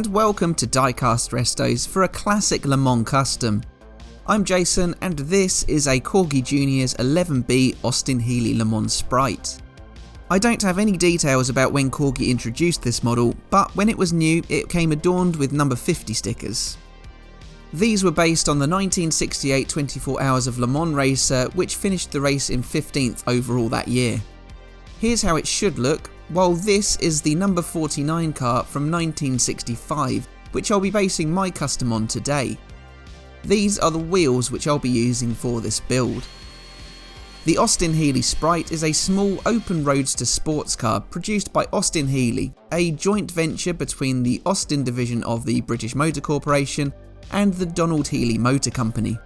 welcome to Diecast Restos for a classic Le Mans custom. I'm Jason and this is a Corgi Juniors 11B Austin-Healey Le Mans Sprite. I don't have any details about when Corgi introduced this model, but when it was new it came adorned with number 50 stickers. These were based on the 1968 24 Hours of Le Mans racer, which finished the race in 15th overall that year. Here's how it should look, while this is the number 49 car from 1965, which I'll be basing my custom on today. These are the wheels which I'll be using for this build. The Austin-Healey Sprite is a small open roadster sports car produced by Austin-Healey, a joint venture between the Austin division of the British Motor Corporation and the Donald Healey Motor Company.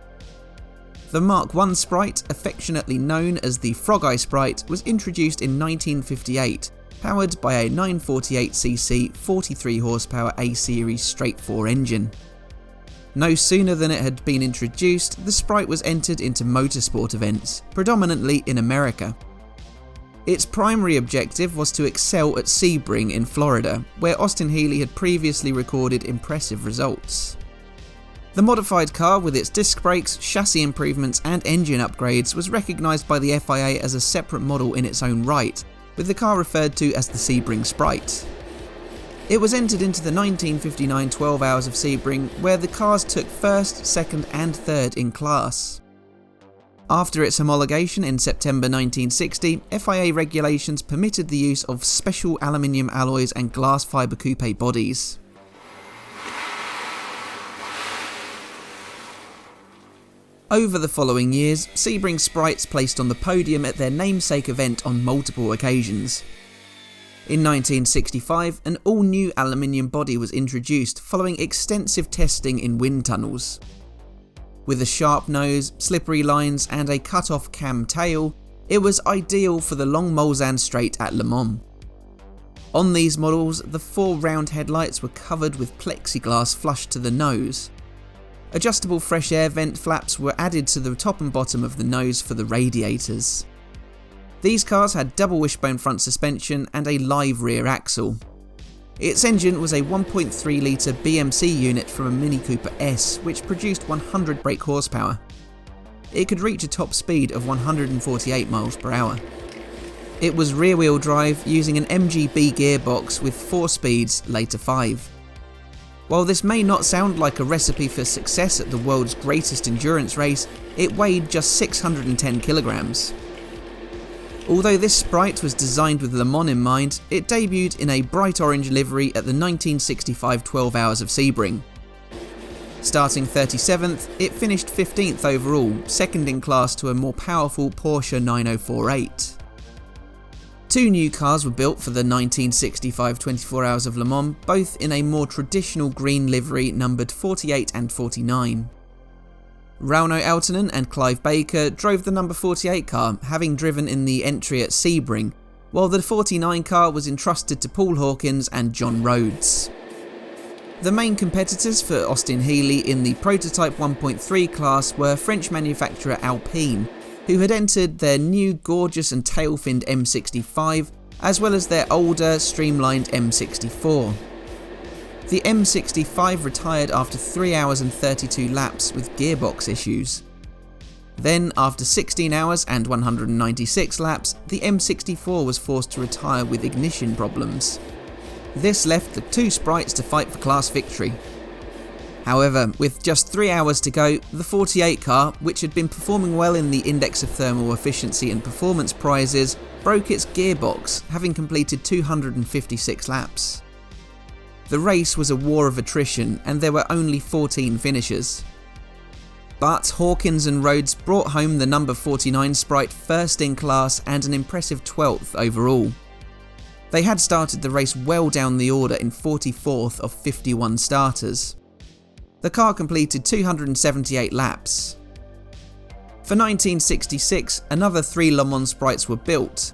The Mark I Sprite, affectionately known as the Frogeye Sprite, was introduced in 1958, powered by a 948cc 43 horsepower A-Series straight 4 engine. No sooner than it had been introduced, the Sprite was entered into motorsport events, predominantly in America. Its primary objective was to excel at Sebring in Florida, where Austin-Healey had previously recorded impressive results. The modified car, with its disc brakes, chassis improvements and engine upgrades, was recognised by the FIA as a separate model in its own right, with the car referred to as the Sebring Sprite. It was entered into the 1959 12 Hours of Sebring, where the cars took first, second and third in class. After its homologation in September 1960, FIA regulations permitted the use of special aluminium alloys and glass fibre coupe bodies. Over the following years, Sebring Sprites placed on the podium at their namesake event on multiple occasions. In 1965, an all-new aluminium body was introduced following extensive testing in wind tunnels. With a sharp nose, slippery lines and a cut-off cam tail, it was ideal for the long Mulsanne straight at Le Mans. On these models, the 4 round headlights were covered with plexiglass flush to the nose. Adjustable fresh air vent flaps were added to the top and bottom of the nose for the radiators. These cars had double wishbone front suspension and a live rear axle. Its engine was a 1.3 litre BMC unit from a Mini Cooper S, which produced 100 brake horsepower. It could reach a top speed of 148 miles per hour. It was rear wheel drive using an MGB gearbox with 4 speeds, later 5. While this may not sound like a recipe for success at the world's greatest endurance race, it weighed just 610 kilograms. Although this Sprite was designed with Le Mans in mind, it debuted in a bright orange livery at the 1965 12 Hours of Sebring. Starting 37th, it finished 15th overall, second in class to a more powerful Porsche 9048. 2 new cars were built for the 1965 24 Hours of Le Mans, both in a more traditional green livery numbered 48 and 49. Rauno Aaltonen and Clive Baker drove the number 48 car, having driven in the entry at Sebring, while the 49 car was entrusted to Paul Hawkins and John Rhodes. The main competitors for Austin-Healey in the prototype 1.3 class were French manufacturer Alpine, who had entered their new gorgeous and tail-finned M65, as well as their older, streamlined M64. The M65 retired after 3 hours and 32 laps with gearbox issues. Then, after 16 hours and 196 laps, the M64 was forced to retire with ignition problems. This left the 2 Sprites to fight for class victory. However, with just 3 hours to go, the 48 car, which had been performing well in the Index of Thermal Efficiency and Performance prizes, broke its gearbox, having completed 256 laps. The race was a war of attrition and there were only 14 finishers. But Hawkins and Rhodes brought home the number 49 Sprite first in class and an impressive 12th overall. They had started the race well down the order in 44th of 51 starters. The car completed 278 laps. For 1966, another 3 Le Mans Sprites were built.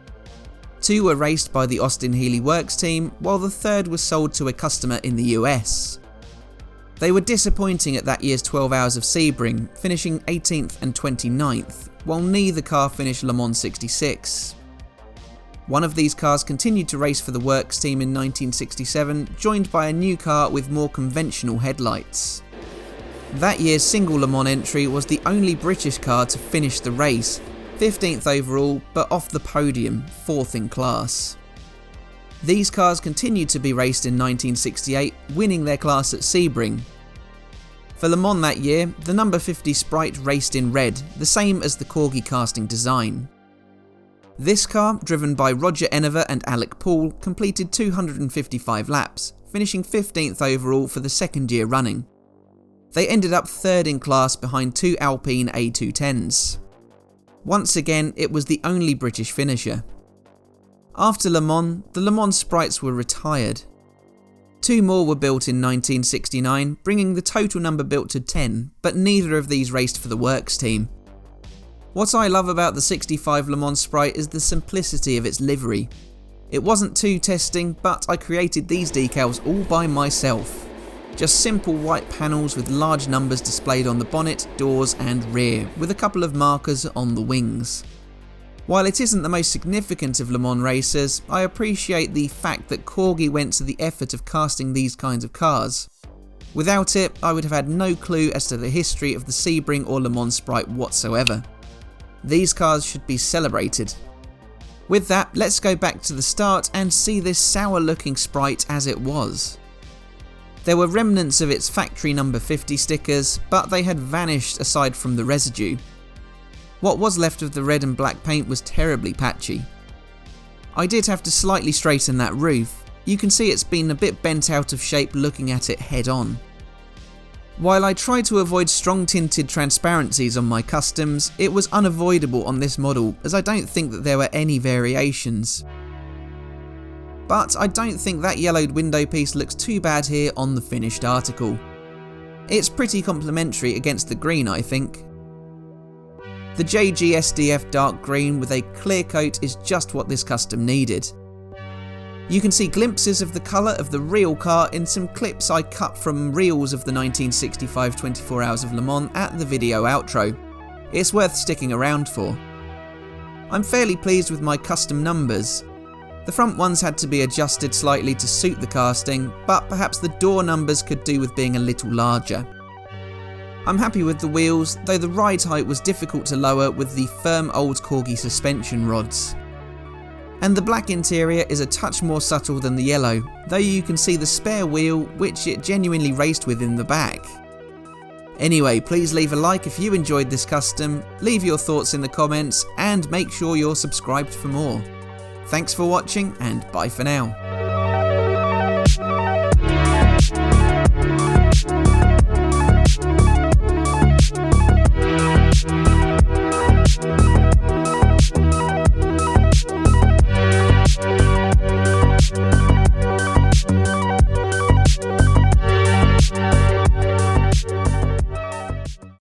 2 were raced by the Austin-Healey Works team, while the 3rd was sold to a customer in the US. They were disappointing at that year's 12 Hours of Sebring, finishing 18th and 29th, while neither car finished Le Mans 66. One of these cars continued to race for the Works team in 1967, joined by a new car with more conventional headlights. That year's single Le Mans entry was the only British car to finish the race, 15th overall, but off the podium, 4th in class. These cars continued to be raced in 1968, winning their class at Sebring. For Le Mans that year, the number 50 Sprite raced in red, the same as the Corgi casting design. This car, driven by Roger Enever and Alec Paul, completed 255 laps, finishing 15th overall for the second year running. They ended up third in class behind two Alpine A210s. Once again, it was the only British finisher. After Le Mans, the Le Mans Sprites were retired. 2 more were built in 1969, bringing the total number built to 10, but neither of these raced for the Works team. What I love about the 65 Le Mans Sprite is the simplicity of its livery. It wasn't too testing, but I created these decals all by myself. Just simple white panels with large numbers displayed on the bonnet, doors and rear, with a couple of markers on the wings. While it isn't the most significant of Le Mans racers, I appreciate the fact that Corgi went to the effort of casting these kinds of cars. Without it, I would have had no clue as to the history of the Sebring or Le Mans Sprite whatsoever. These cars should be celebrated. With that, let's go back to the start and see this sour looking Sprite as it was. There were remnants of its factory number 50 stickers, but they had vanished aside from the residue. What was left of the red and black paint was terribly patchy. I did have to slightly straighten that roof. You can see it's been a bit bent out of shape looking at it head on. While I tried to avoid strong tinted transparencies on my customs, it was unavoidable on this model as I don't think that there were any variations. But I don't think that yellowed window piece looks too bad here on the finished article. It's pretty complementary against the green, I think. The JG SDF dark green with a clear coat is just what this custom needed. You can see glimpses of the colour of the real car in some clips I cut from reels of the 1965 24 Hours of Le Mans at the video outro. It's worth sticking around for. I'm fairly pleased with my custom numbers. The front ones had to be adjusted slightly to suit the casting, but perhaps the door numbers could do with being a little larger. I'm happy with the wheels, though the ride height was difficult to lower with the firm old Corgi suspension rods. And the black interior is a touch more subtle than the yellow, though you can see the spare wheel which it genuinely raced with in the back. Anyway, please leave a like if you enjoyed this custom, leave your thoughts in the comments and make sure you're subscribed for more. Thanks for watching and bye for now.